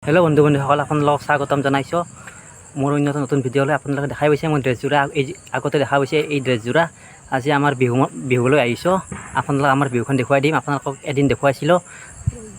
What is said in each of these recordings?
Hello' বন্ধুসকল, আপোনালোকক স্বাগতম জনাইছোঁ মোৰ অন্য এটা নতুন ভিডিঅ'লৈ। আপোনালোকে দেখাই পাইছে মই ড্ৰেছযোৰা আগতে দেখা পাইছে। এই ড্ৰেছযোৰা আজি আমাৰ বিহুলৈ আহিছোঁ। আপোনালোকক আমাৰ বিহুখন দেখুৱাই দিম। আপোনালোকক এদিন দেখুৱাইছিলোঁ,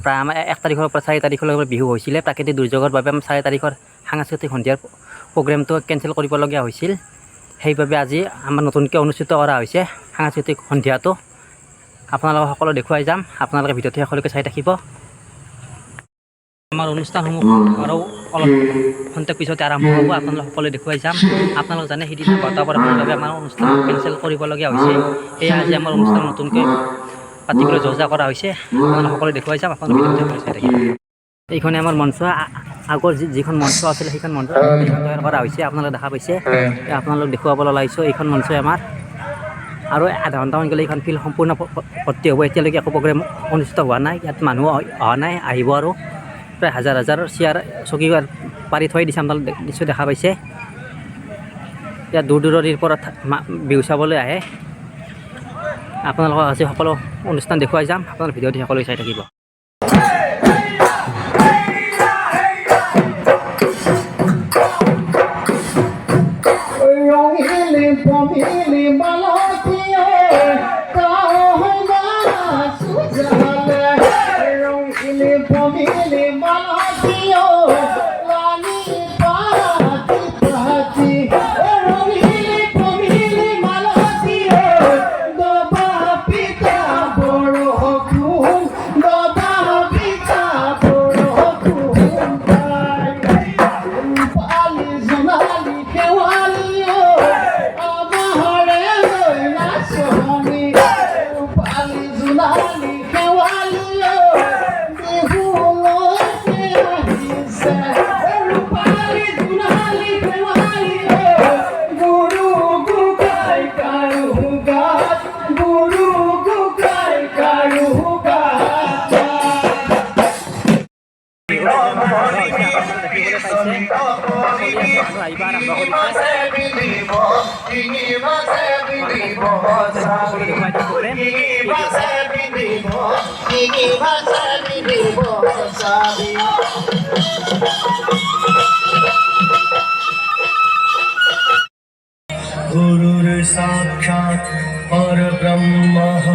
প্ৰায় আমাৰ 1 তাৰিখৰ পৰা 4 তাৰিখলৈকে বিহু হৈছিলে। প্ৰাকৃতিক দুৰ্যোগৰ বাবে 4 তাৰিখৰ সাংস্কৃতিক সন্ধিয়াৰ প্ৰগ্ৰেমটো কেঞ্চেল কৰিবলগীয়া হৈছিল। সেইবাবে আজি আমাৰ নতুনকৈ অনুষ্ঠিত কৰা হৈছে সাংস্কৃতিক সন্ধিয়াটো। আপোনালোকক সকলো দেখুৱাই যাম। আপোনালোকে ভিডিঅ'টো শেষলৈকে চাই থাকিব। আমাৰ অনুষ্ঠানসমূহ আৰু অলপ খন্তেক পিছতে আৰম্ভ হ'ব। আপোনালোক সকলোৱে দেখুৱাই যাম। আপোনালোক জানে সিদিনা বতাহ বৰষুণৰ বাবে আমাৰ অনুষ্ঠান কেঞ্চেল কৰিবলগীয়া হৈছে। সেয়া আজি আমাৰ অনুষ্ঠান নতুনকৈ পাতিবলৈ যোজা কৰা হৈছে। আপোনালোক সকলোৱে দেখুৱাই যাম। আপোনালোক ভিডিঅ'টো চাই থাকিব। এইখনে আমাৰ মঞ্চ, আগৰ যিখন মঞ্চ আছিলে সেইখন মঞ্চ এইখন তৈয়াৰ কৰা হৈছে। আপোনালোকে দেখা পাইছে। আপোনালোক দেখুৱাবলৈ ওলাইছোঁ এইখন মঞ্চই আমাৰ। আৰু আধা ঘণ্টামান গ'লে এইখন ফিল্ড সম্পূৰ্ণ ভৰ্তি হ'ব। এতিয়ালৈকে একো প্ৰগ্ৰেম অনুষ্ঠিত হোৱা নাই। ইয়াত মানুহ অহা নাই, আহিব আৰু প্ৰায় হাজাৰ হাজাৰ চেয়াৰ চকী পাৰি থৈ দিছে। আপোনালোকে নিশ্চয় দেখা পাইছে। ইয়াত দূৰ দূৰণিৰ পৰা বিহু চাবলৈ আহে। আপোনালোকক আজি সকলো অনুষ্ঠান দেখুৱাই যাম। আপোনালোক ভিডিঅ'টো সকলোৱে চাই থাকিব। गुरुर् साक्षात् परब्रह्मः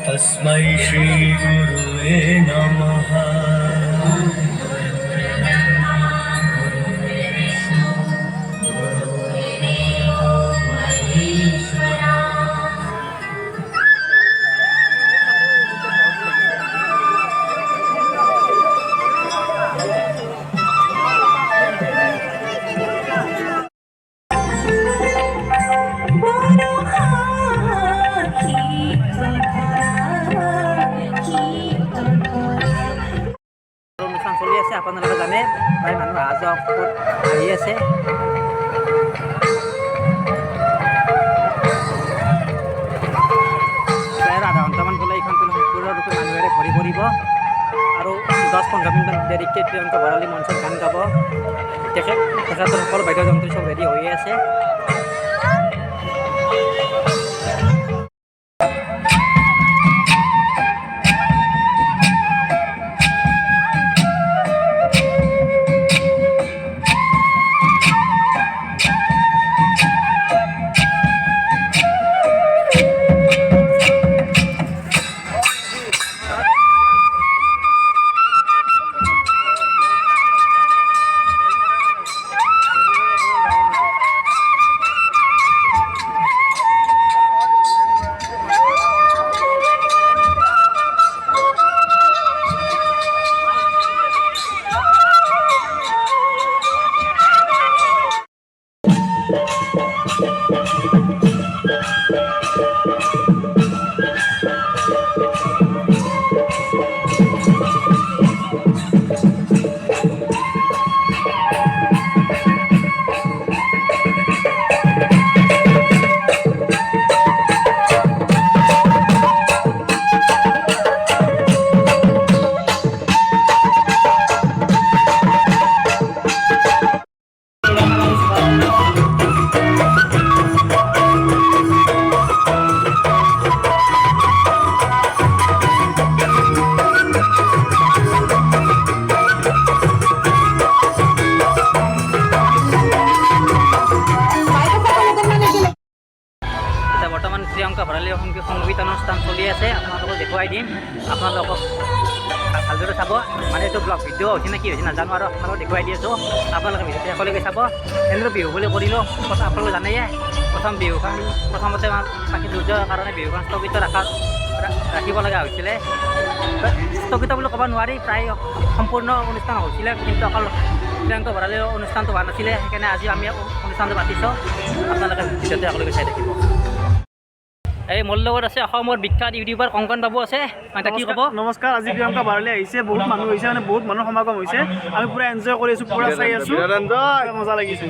तस्मै श्री गुरुवे नमः। অনুষ্ঠান চলি আছে। আপোনালোকে জানে প্ৰায় মানুহ অহা যোৱা আহি আছে। প্ৰায় আধা ঘণ্টামান গ'লে এইখন সম্পূৰ্ণৰূপে মানুহেৰে ভৰি পৰিব। আৰু 10-15 মিনিটমান দেৰিকৈ প্ৰিয়ংকা ভৰালী মঞ্চত গান গাব। তেখেতৰ সকলো বাদ্যযন্ত্ৰ চব ৰেডি হৈয়ে আছে। ভিডিঅ' হৈছে নে কি হৈছে নাজানো আৰু আপোনালোকক দেখুৱাই দি আছোঁ আপোনালোকে ভিডিঅ'টো শেষলৈকে চাব এনেদৰে বিহু বুলি কৰিলোঁ আপোনালোকে জানেয়ে প্ৰথম বিহুখন প্ৰথমতে প্ৰাকৃতিক দুৰ্যোগৰ কাৰণে বিহুখন স্থগিত ৰাখিব লগা হৈছিলে স্থগিত বুলি ক'ব নোৱাৰি প্ৰায় সম্পূৰ্ণ অনুষ্ঠান হৈছিলে কিন্তু অকল প্ৰিয়ংকা ভৰালীৰ অনুষ্ঠানটো হোৱা নাছিলে সেইকাৰণে আজি আমি অনুষ্ঠানটো পাতিছোঁ আপোনালোকে ভিডিঅ'টো একেলগে চাই থাকিব এই মোৰ লগত আছে অসমৰ বিখ্যাত ইউটিউবাৰ কংকন বাবু আছে এটা কি ক'ব নমস্কাৰ আজি প্ৰিয়ংকা ভৰালী আহিছে বহুত মানুহ হৈছে মানে বহুত মানুহ সমাগম হৈছে আমি পুৰা এনজয় কৰি আছোঁ পুৰা চাই আছোঁ মজা লাগিছে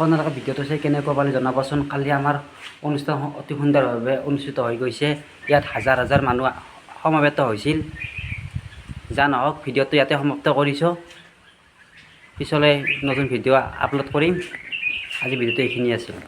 আপোনালোকে ভিডিঅ'টো চাই কেনেকুৱা পালে জনাবচোন। কালি আমাৰ অনুষ্ঠান অতি সুন্দৰভাৱে অনুষ্ঠিত হৈ গৈছে। ইয়াত হাজাৰ হাজাৰ মানুহ সমবেত হৈছিল। যা নহওক, ভিডিঅ'টো ইয়াতে সমাপ্ত কৰিছোঁ। পিছলৈ নতুন ভিডিঅ' আপলোড কৰিম। আজি ভিডিঅ'টো এইখিনি আছিল।